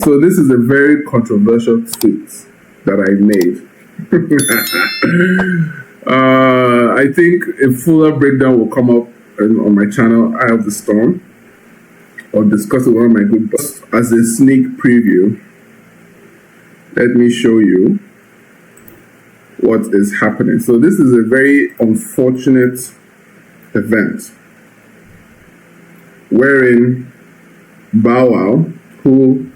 So this is a very controversial tweet that I made. I think a fuller breakdown will come up on my channel, Eye of the Storm, or discuss with one of my good buddies. As a sneak preview, let me show you what is happening. So this is a very unfortunate event wherein Bow Wow, who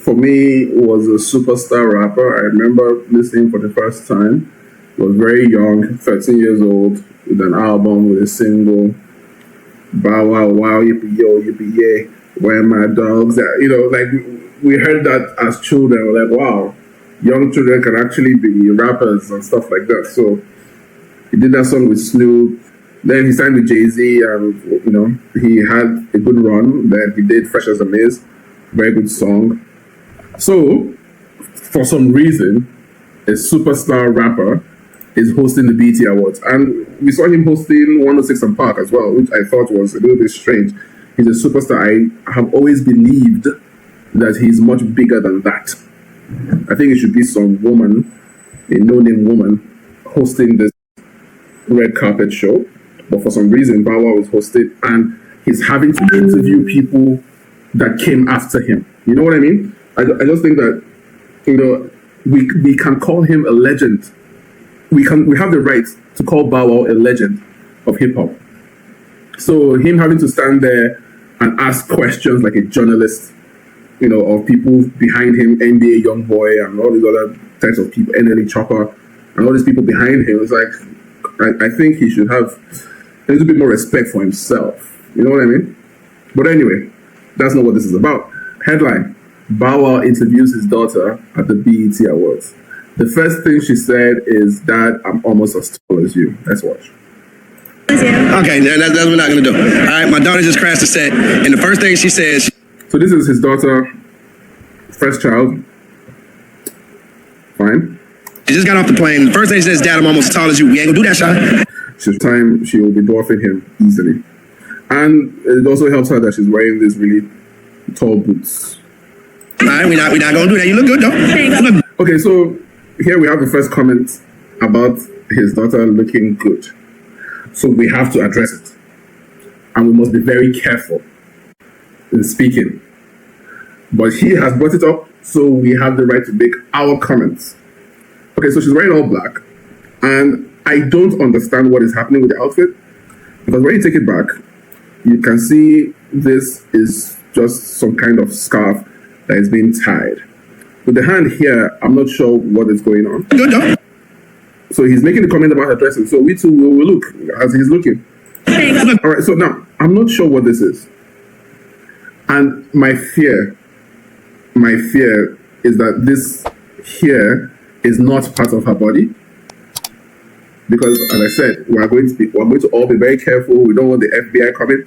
for me was a superstar rapper. I remember listening for the first time. He was very young, 13 years old, with an album, with a single. Bow Wow, wow, yippee yo, yippee yay, where my dogs at? You know, like we heard that as children. We're like, wow, young children can actually be rappers and stuff like that. So he did that song with Snoop. Then he signed with Jay-Z, and you know, he had a good run. Then he did Fresh as a Miss, very good song. So, for some reason, a superstar rapper is hosting the BET Awards. And we saw him hosting 106 and Park as well, which I thought was a little bit strange. He's a superstar. I have always believed that he's much bigger than that. I think it should be some woman, a no-name woman, hosting this red carpet show. But for some reason, Bow Wow is hosted, and he's having to interview people that came after him. You know what I mean? I just think that, you know, we can call him a legend. We have the right to call Bow Wow a legend of hip hop. So him having to stand there and ask questions like a journalist, you know, of people behind him, NBA Youngboy and all these other types of people, NLE Chopper, and all these people behind him, it's like I think he should have a little bit more respect for himself. You know what I mean? But anyway, that's not what this is about. Headline: Bow Wow interviews his daughter at the BET Awards. The first thing she said is, "Dad, I'm almost as tall as you." Let's watch. Okay, that's what we're not going to do. All right, my daughter just crashed the set, and the first thing she says... So this is his daughter, first child. Fine. She just got off the plane. The first thing she says, "Dad, I'm almost as tall as you." We ain't going to do that, Shai. She's time she will be dwarfing him easily. And it also helps her that she's wearing these really tall boots. All right, we're not going to do that. You look good, though. Okay, so here we have the first comment about his daughter looking good. So we have to address it. And we must be very careful in speaking. But he has brought it up, so we have the right to make our comments. Okay, so she's wearing all black. And I don't understand what is happening with the outfit. Because when you take it back, you can see this is just some kind of scarf that is being tied. With the hand here, I'm not sure what is going on. So he's making a comment about her dressing. So we too will look as he's looking. All right, so now, I'm not sure what this is. And my fear is that this here is not part of her body. Because, as I said, we're going to all be very careful. We don't want the FBI coming.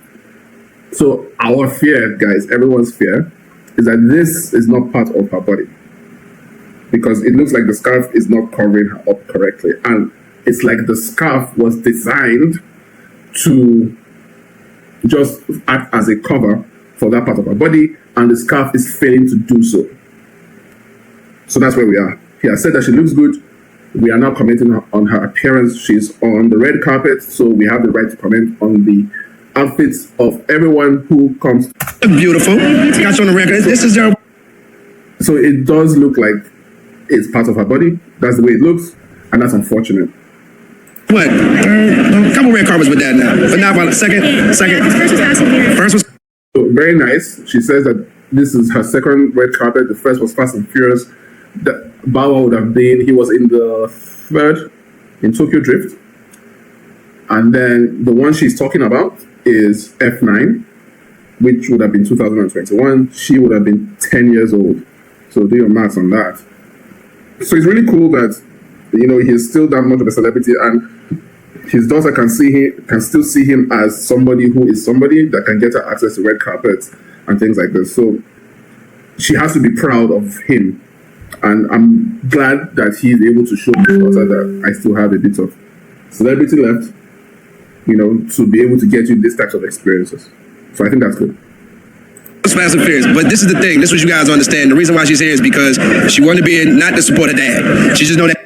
So our fear, guys, everyone's fear, is that this is not part of her body. Because it looks like the scarf is not covering her up correctly. And it's like the scarf was designed to just act as a cover for that part of her body, and the scarf is failing to do so. So that's where we are. He has said that she looks good. We are now commenting on her appearance. She's on the red carpet, so we have the right to comment on the outfits of everyone who comes. Beautiful. Got you on the record. This is your... So it does look like it's part of her body. That's the way it looks, and that's unfortunate. What? A couple red carpets with that now. But now about a second. First was... So very nice. She says that this is her second red carpet. The first was Fast and Furious. That Bow Wow would have been, he was in the third in Tokyo Drift. And then the one she's talking about is F9, which would have been 2021. She would have been 10 years old. So do your maths on that. So it's really cool that, you know, he's still that much of a celebrity, and his daughter can still see him as somebody who is somebody that can get her access to red carpets and things like this. So she has to be proud of him. And I'm glad that he's able to show his daughter that I still have a bit of celebrity left, you know, to be able to get you these types of experiences. So I think that's good. Fast and Furious. But this is the thing. This is what you guys understand. The reason why she's here is because she wanted to be not to support her dad. She just know that.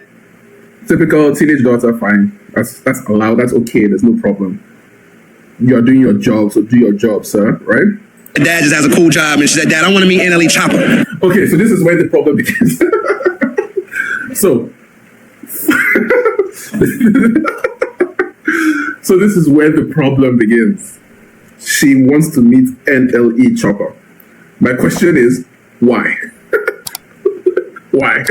Typical teenage daughter, fine. That's allowed. That's okay. There's no problem. You're doing your job, so do your job, sir. Right? Her dad just has a cool job, and she said, "Dad, I want to meet NLE Chopper." Okay, so this is where the problem begins. So this is where the problem begins. She wants to meet NLE Chopper. My question is, why? Why?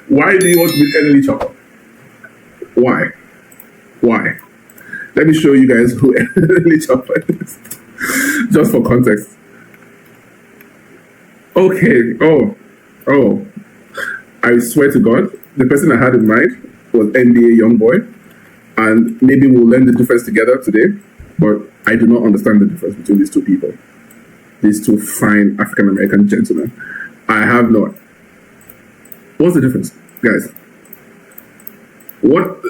Why do you want to meet NLE Chopper? Why? Why? Let me show you guys who NLE Chopper is. Just for context. Okay. Oh. I swear to God, the person I had in mind was NBA Youngboy, and maybe we'll learn the difference together today. But I do not understand the difference between these two people, these two fine African American gentlemen. I have not. What's the difference, guys? What,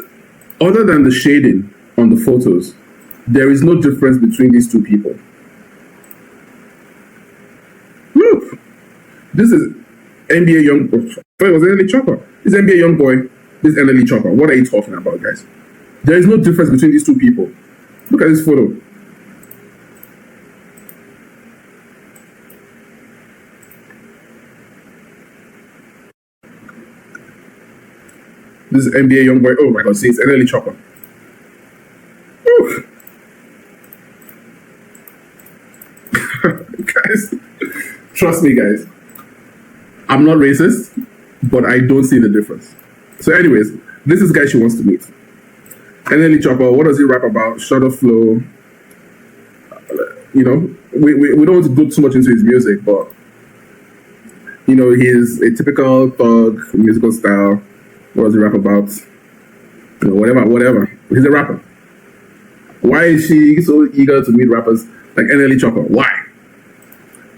other than the shading on the photos, there is no difference between these two people. Look, this is NBA Youngboy. I thought it was NLE Chopper. This is NBA Youngboy. This is NLE Chopper. What are you talking about, guys? There is no difference between these two people. Look at this photo. This is NBA Youngboy. Oh my God, see, it's NLE Chopper. Guys, trust me, guys. I'm not racist, but I don't see the difference. So anyways, this is the guy she wants to meet. NLE Chopper, what does he rap about? Shorter flow. You know, we don't want to go too much into his music, but you know, he's a typical thug musical style. What does he rap about? You know, whatever. He's a rapper. Why is she so eager to meet rappers like NLE Chopper? Why?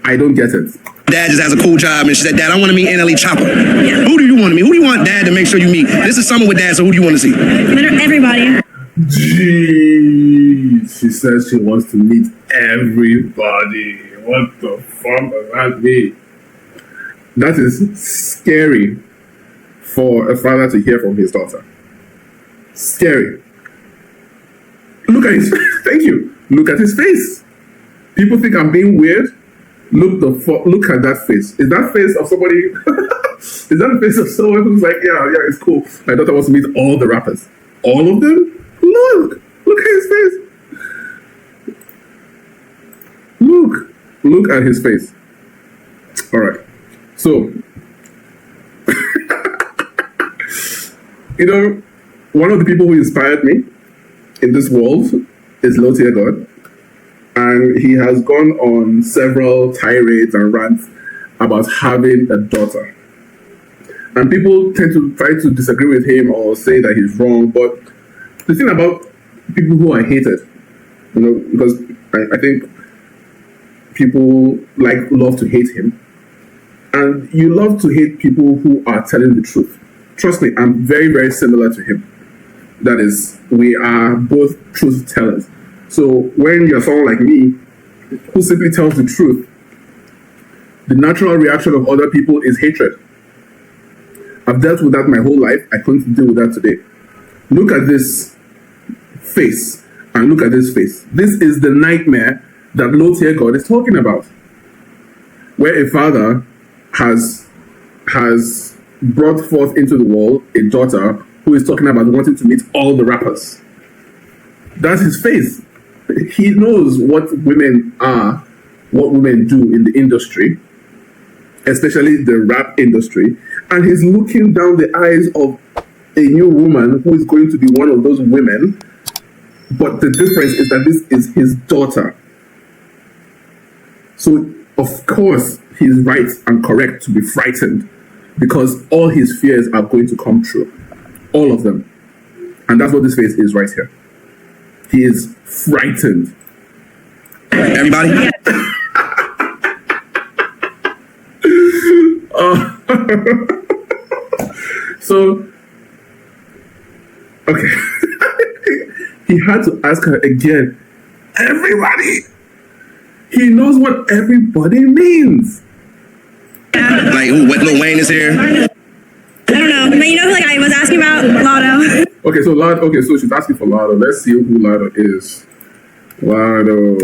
I don't get it. Dad just has a cool job, and she said, "Dad, I want to meet NLE Chopper." Yeah. Who do you want to meet? Who do you want Dad to make sure you meet? This is summer with Dad, so who do you want to see? Everybody. Jeez, she says she wants to meet everybody. What the fuck does that mean? That is scary for a father to hear from his daughter. Scary. Look at his face. Thank you. Look at his face. People think I'm being weird. Look at that face. Is that face of somebody? Is that the face of someone who's like, yeah, it's cool. My daughter wants to meet all the rappers. All of them? Look at his face. Look at his face. All right. So, you know, one of the people who inspired me in this world is Lotier God. And he has gone on several tirades and rants about having a daughter. And people tend to try to disagree with him or say that he's wrong. But the thing about people who are hated, you know, because I think people love to hate him. And you love to hate people who are telling the truth. Trust me, I'm very, very similar to him. That is, we are both truth tellers. So when you're someone like me, who simply tells the truth, the natural reaction of other people is hatred. I've dealt with that my whole life. I couldn't deal with that today. Look at this face and look at this face. This is the nightmare that low-tier God is talking about, where a father has brought forth into the world a daughter who is talking about wanting to meet all the rappers. That's his face. He knows what women are, what women do in the industry, especially the rap industry, and he's looking down the eyes of a new woman who is going to be one of those women, but the difference is that this is his daughter. So, of course, he's right and correct to be frightened, because all his fears are going to come true. All of them. And that's what this face is right here. He is frightened. Everybody? So, okay. He had to ask her again. Everybody! He knows what everybody means. Like, ooh, what Lil Wayne is here? I don't know. But you know, like I was asking about Lotto. Okay, so she's asking for Lotto. Let's see who Lotto is. Lotto.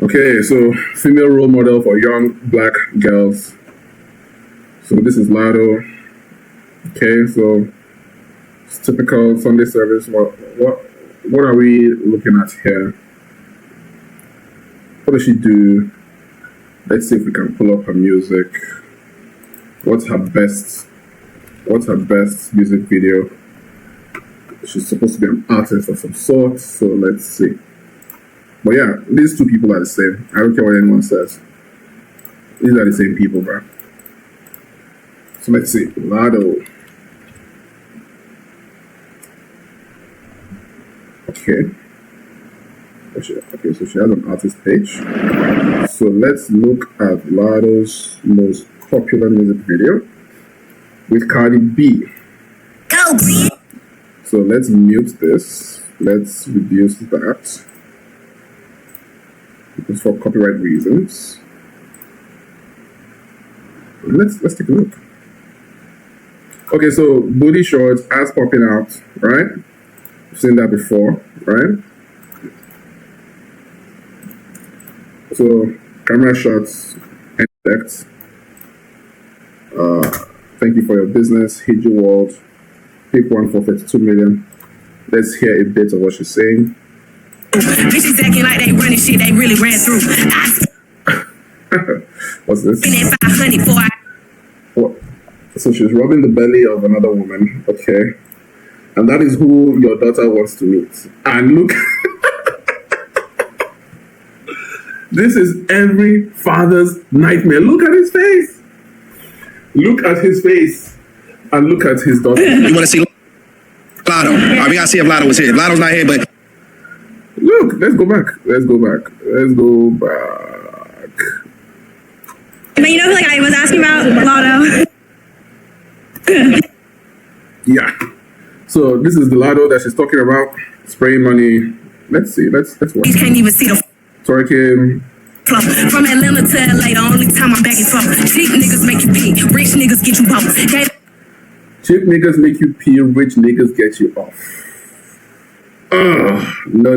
Okay, so female role model for young black girls. So this is Lotto. Okay, so it's typical Sunday service. What are we looking at here? What does she do? Let's see if we can pull up her music. What's her best music video? She's supposed to be an artist of some sort, so let's see. But yeah, these two people are the same. I don't care what anyone says. These are the same people, bro. So let's see. Lotto. Okay. Okay, so she has an artist page. So let's look at Lotto's most popular music video with Cardi B. Go, please. So let's mute this. Let's reduce that. Because for copyright reasons. Let's take a look. Okay, so booty shorts, ass popping out, right? I've seen that before, right? So camera shots and effects. Thank you for your business. Hit your world. Pick one for 32 million. Let's hear a bit of what she's saying. Bitches acting like they running shit they really ran through. What's this? Spent 500 for What? So she's rubbing the belly of another woman. Okay. And that is who your daughter wants to meet. And look. This is every father's nightmare. Look at his face. Look at his face. And look at his daughter. You want to see Lotto? All right, we got to see if Lotto was here. If Lotto's not here, but... Look, let's go back. But you know, like I was asking about Lotto. Yeah. So this is the Lotto that she's talking about. Spraying money. Let's see. Let's watch. You can't even see the Twerking. flow. From Atlanta to LA, the only time I'm back and forth. Cheap niggas make you pee. Rich niggas get you both. Okay? Cheap niggas make you pee, rich niggas get you off. No.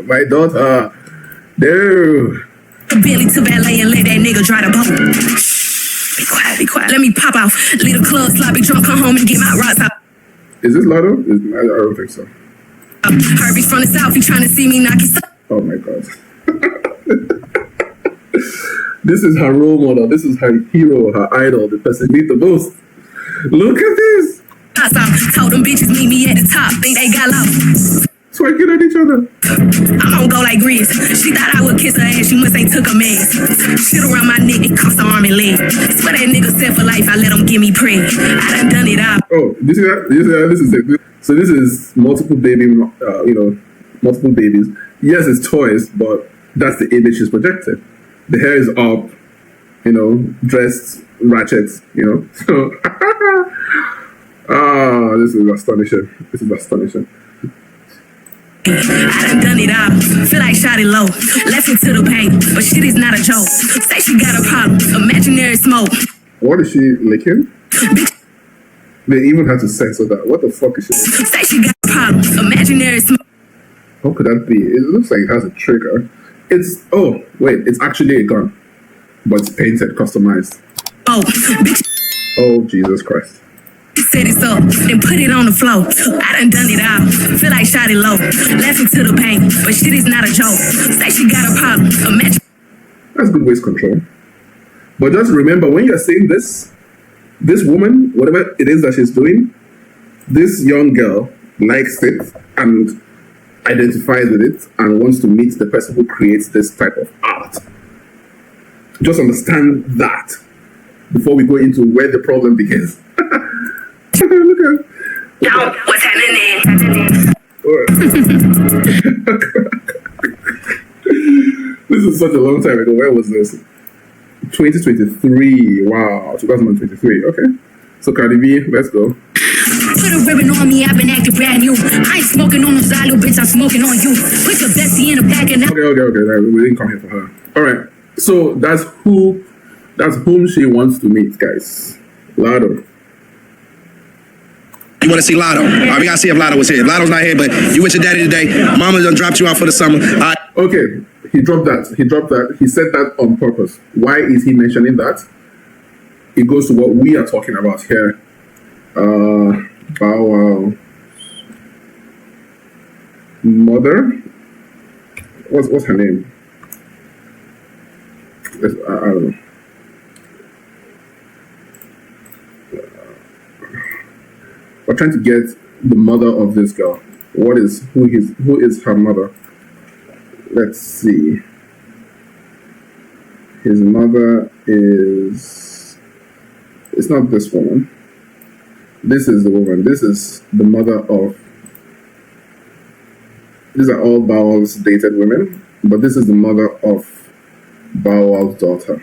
My daughter. No. Billy to ballet and let that nigga dry the boat. Be quiet. Let me pop off. Leave the club, sloppy drunk, come home and get my rocks out. Is this Lotto? I don't think so. Herbie's from the south, he trying to see me knock his. Oh my god. This is her role model. This is her hero, her idol, the person who needs the most. Look at this. Told them bitches meet me at the top, think they got lost. Twerking at each other. I'm on go like Grizz. She thought I would kiss her ass, she must ain't took a mess. Shit around my neck, it cost her arm and leg. Swear that nigga set for life, I let him give me preg. I done it all. Oh, this is this is it. So this is multiple multiple babies. Yes, it's toys, but that's the image she's projected. The hair is up, dressed ratchet, So, this is astonishing. I done it all. Feel like shot it low. Left it to the pain, but shit is not a joke. Say she got a problem. Imaginary smoke. What is she licking? They even had to censor that. What the fuck is she? Say she got a problem. Imaginary smoke. How could that be? It looks like it has a trigger. It's actually a gun, but it's painted, customized. Oh, bitch. Oh, Jesus Christ. Set it up and put it on the floor. I done it all. Feel like shot it low. Left it to the pain, but shit is not a joke. Say she got a problem. Imagine. That's good waist control. But just remember, when you're saying this woman, whatever it is that she's doing, this young girl likes it and identifies with it and wants to meet the person who creates this type of art. Just understand that before we go into where the problem begins. Look at. Yo, what's happening? This is such a long time ago. Where was this? 2023. Wow, 2023. Okay. So Cardi B, let's go. Put a ribbon on me, I've been acting brand new. I ain't smoking on no side, little bitch, I'm smoking on you. Put your bestie in the back and Okay. We didn't come here for her. All right. So that's whom she wants to meet, guys. Lotto. You want to see Lotto? All right, we got to see if Lotto was here. If Lotto's not here, but you with your daddy today. Mama done dropped you out for the summer. Okay, he dropped that. He said that on purpose. Why is he mentioning that? It goes to what we are talking about here. Bow Wow. Mother? What's her name? I don't know. We're trying to get the mother of this girl. Who is her mother? Let's see. His mother is... It's not this woman. This is the woman. This is the mother of... These are all Bow Wow's dated women, but this is the mother of Bow Wow's daughter.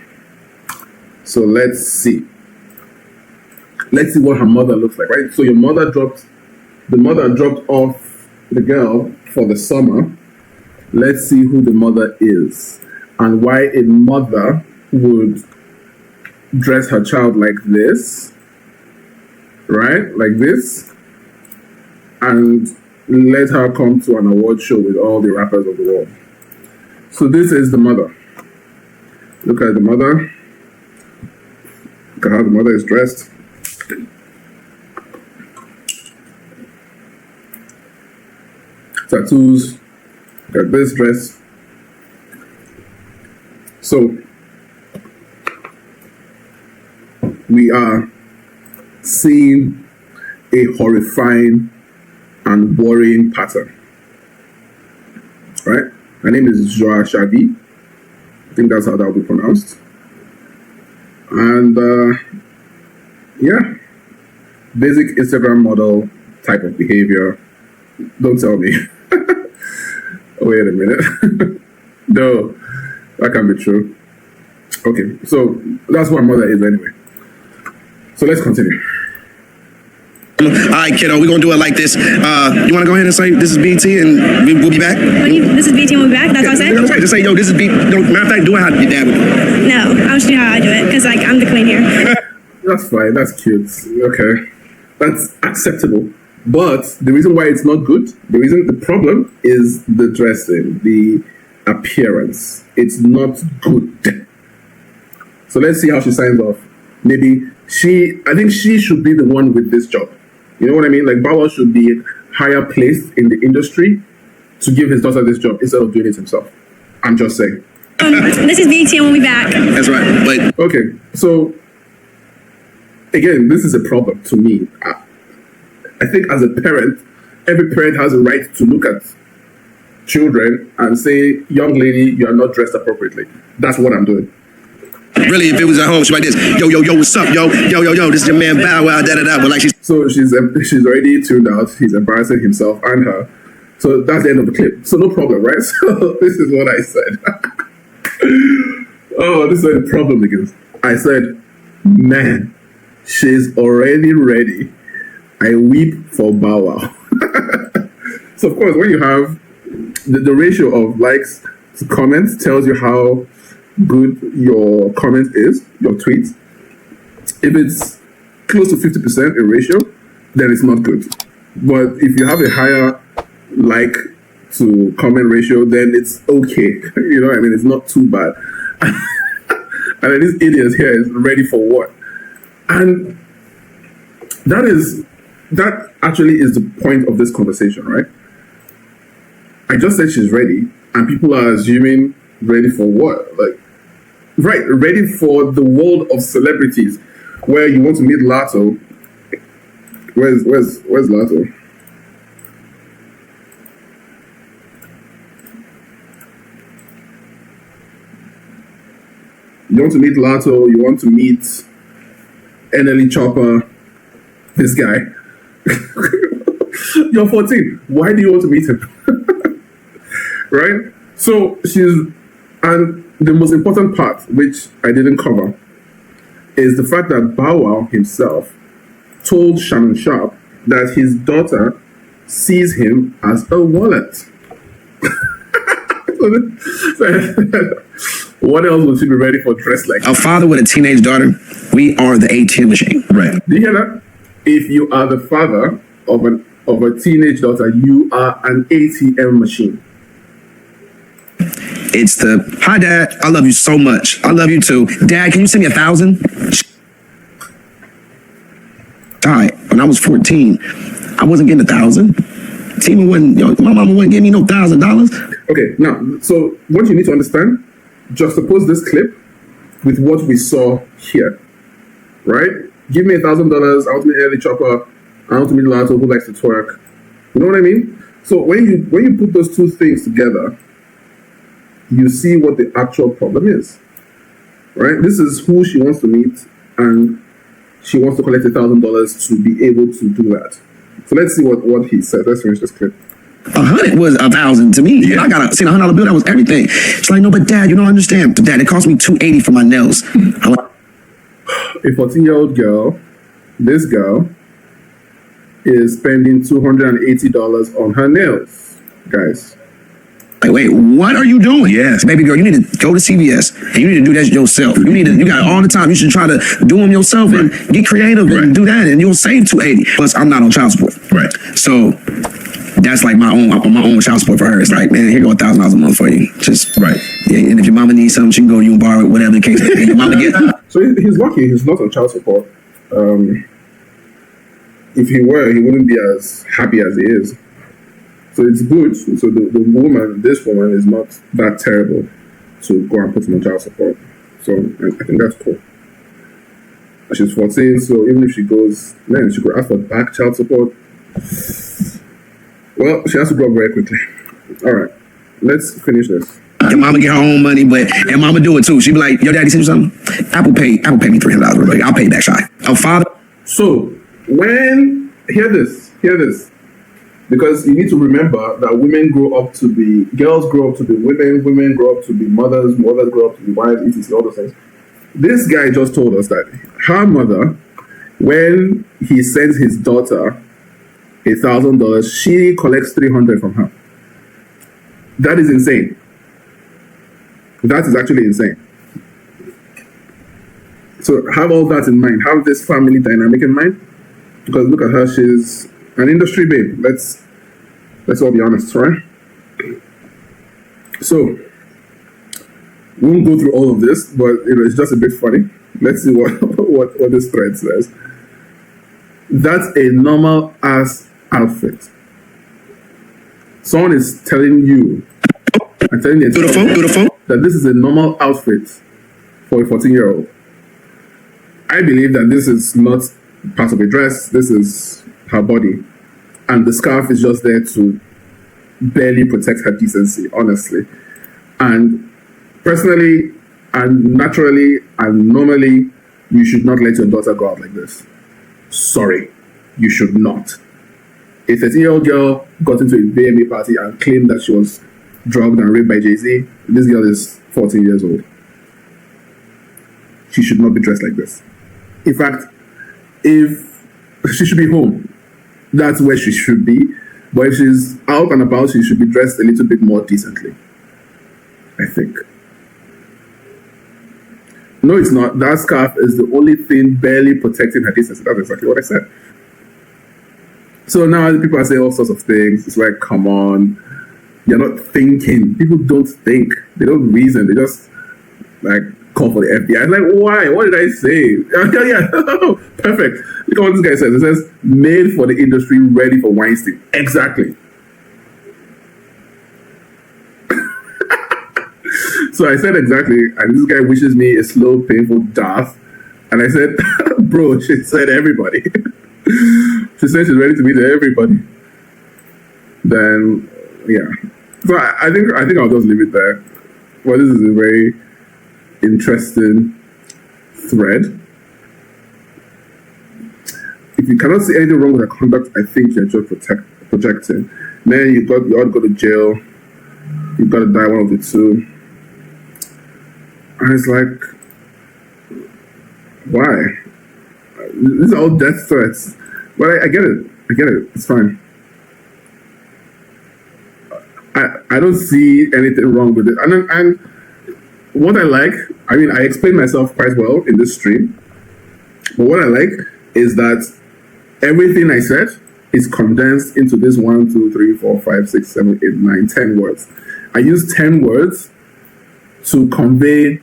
So let's see. Let's see what her mother looks like, right? So the mother dropped off the girl for the summer. Let's see who the mother is and why a mother would dress her child like this, right? Like this, and let her come to an award show with all the rappers of the world. So this is the mother. Look at the mother. Look at how the mother is dressed. Tattoos. Got this dress. So we are seeing a horrifying and worrying pattern. Right? Her name is Joie Chavis. I think that's how that will be pronounced. And yeah, basic Instagram model type of behavior. Don't tell me. Wait a minute. No, that can't be true. Okay, so that's what mother is anyway. So let's continue. All right, kiddo, we're going to do it like this. You want to go ahead and say this is BT and we'll be back? This is BT and we'll be back? That's all I said? That's right. Just say, yo, this is BT. Matter of fact, do it how your dad would do it. No, I'll show you how I do it because I'm the queen here. That's fine. That's cute. Okay. That's acceptable. But the reason why it's not good, the problem is the dressing, the appearance. It's not good. So let's see how she signs off. Maybe I think she should be the one with this job. You know what I mean? Like Bow Wow should be higher placed in the industry to give his daughter this job instead of doing it himself. I'm just saying. This is BT and we'll be back. That's right. But okay, so again, this is a problem to me. I think as a parent, every parent has a right to look at children and say, young lady, you are not dressed appropriately. That's what I'm doing. really, if it was at home, she'd be like this, yo, what's up, yo, this is your man Bow Wow, da-da-da. But like So she's already tuned out. He's embarrassing himself and her. So that's the end of the clip. So no problem, right? So this is what I said. Oh, this is where the problem begins. I said, man, she's already ready. I weep for Bow Wow. So of course, when you have the ratio of likes to comments tells you how good your comment is, your tweet. If it's close to 50% in ratio, then it's not good. But if you have a higher like to comment ratio, then it's okay. You know what I mean? It's not too bad. And then this idiot here is ready for what? And that actually is the point of this conversation, right? I just said she's ready, and people are assuming ready for what? Like, right, ready for the world of celebrities, where you want to meet Lato. Where's Lato? You want to meet Lato, you want to meet NLE Chopper, this guy. You're 14. Why do you want to meet him? Right? So and the most important part, which I didn't cover, is the fact that Bow Wow himself told Shannon Sharp that his daughter sees him as a wallet. What else would she be ready for dressed like? A father with a teenage daughter, we are the ATM machine. Right. Do you hear that? If you are the father of a teenage daughter, you are an ATM machine. It's the, hi dad, I love you so much. I love you too. Dad, can you send me 1,000? Shai, when I was 14, I wasn't getting 1,000. Tima wasn't, my mama wasn't giving me no $1,000. Okay, now, so what you need to understand, juxtapose this clip with what we saw here, right? Give me $1,000, I want to meet early chopper, I want to meet Lato who likes to twerk. You know what I mean? So when you put those two things together, you see what the actual problem is, right? This is who she wants to meet, and she wants to collect $1,000 to be able to do that. So let's see what he said. Let's finish this clip. 100 was 1,000 to me. Yeah. I got seen $100 bill. That was everything. She's like, no, but dad, you don't understand. Dad, it cost me $280 for my nails. I'm like, a 14-year-old girl, this girl, is spending $280 on her nails, guys. like, wait, what are you doing? Yes, baby girl, you need to go to CVS and you need to do that yourself. You got all the time. You should try to do them yourself and get creative and do that, and you'll save $280. Plus, I'm not on child support. Right. So that's like my own child support for her. It's like, man, here go $1,000 a month for you. Just Yeah, and if your mama needs something, she can go to you and borrow it, whatever the case may be. Your mama get. So he's lucky. He's not on child support. If he were, he wouldn't be as happy as he is. So it's good. So this woman is not that terrible to go and put him on child support. So I think that's cool. She's 14, so even if she goes, man, she could ask for back child support. Well, she has to grow up very quickly. All right, let's finish this. Your mama get her own money, but and mama do it too. She be like, your daddy sent you something? Apple pay me $300 real quick. I'll pay you back, Shai. A father. So hear this, because you need to remember that girls grow up to be women grow up to be mothers grow up to be wives, etc. All those things. This guy just told us that her mother, when he sends his daughter $1,000, she collects $300 from her. That is insane. That is actually insane. So have all that in mind. Have this family dynamic in mind. Because look at her, she's an industry babe. Let's all be honest, right? So we won't go through all of this, but it's just a bit funny. Let's see what this thread says. That's a normal ass outfit. Someone is telling you, I'm telling you, that this is a normal outfit for a 14-year-old. I believe that this is not part of a dress. This is her body. And the scarf is just there to barely protect her decency, honestly. And personally, and naturally, and normally, you should not let your daughter go out like this. Sorry, you should not. A 13-year-old girl got into a VMA party and claimed that she was drugged and raped by Jay-Z. This girl is 14 years old. She should not be dressed like this. In fact, if she should be home, that's where she should be. But if she's out and about, she should be dressed a little bit more decently, I think. No, it's not. That scarf is the only thing barely protecting her decency. That's exactly what I said. So now people are saying all sorts of things. It's like, come on. You're not thinking. People don't think. They don't reason. They just call for the FBI. I'm like, why? What did I say? Yeah. Perfect. Look at what this guy says. It says, made for the industry, ready for Weinstein. Exactly. So I said exactly, and this guy wishes me a slow, painful death. And I said, bro, she said everybody. She said she's ready to meet everybody. Then, yeah. So I think I'll just leave it there. Well, this is a very interesting thread. If you cannot see anything wrong with her conduct, I think you're just projecting. Then you ought to go to jail. You've got to die, one of the two. And it's like, why? These are all death threats. But I get it. I get it. It's fine. I don't see anything wrong with it. And what I like, I mean, I explained myself quite well in this stream. But what I like is that everything I said is condensed into this 1, 2, 3, 4, 5, 6, 7, 8, 9, 10 words. I use 10 words to convey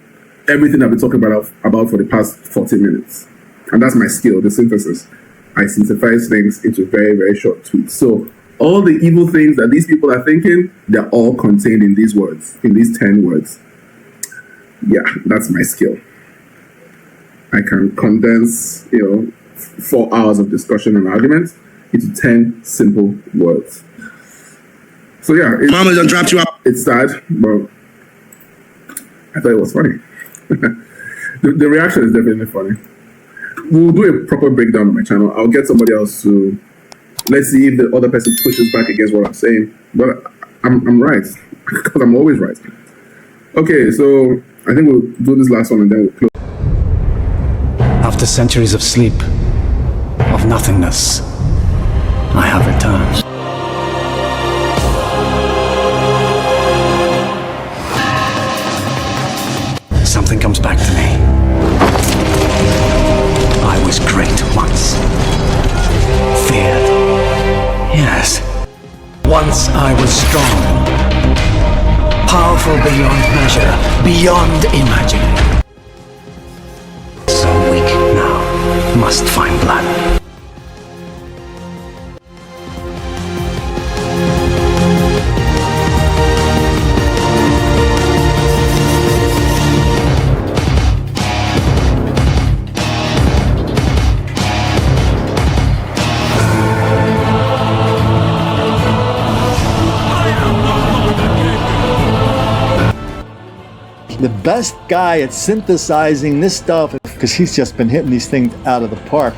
everything I've been talking about for the past 40 minutes. And that's my skill, the synthesis. I synthesize things into very, very short tweets. So all the evil things that these people are thinking, they're all contained in these words, in these 10 words. Yeah, that's my skill. I can condense, 4 hours of discussion and argument into 10 simple words. So yeah, Mama done dropped you out. It's sad, but I thought it was funny. the reaction is definitely funny. We'll do a proper breakdown on my channel. I'll get somebody else to, let's see if the other person pushes back against what I'm saying. But I'm right, because I'm always right. Okay, so I think we'll do this last one and then we'll close. After centuries of sleep, of nothingness, I have returned. Something comes back to me. I was great once. Feared. Yes. Once I was strong. Powerful beyond measure, beyond imagining. So weak now, must find blood. The best guy at synthesizing this stuff, because he's just been hitting these things out of the park.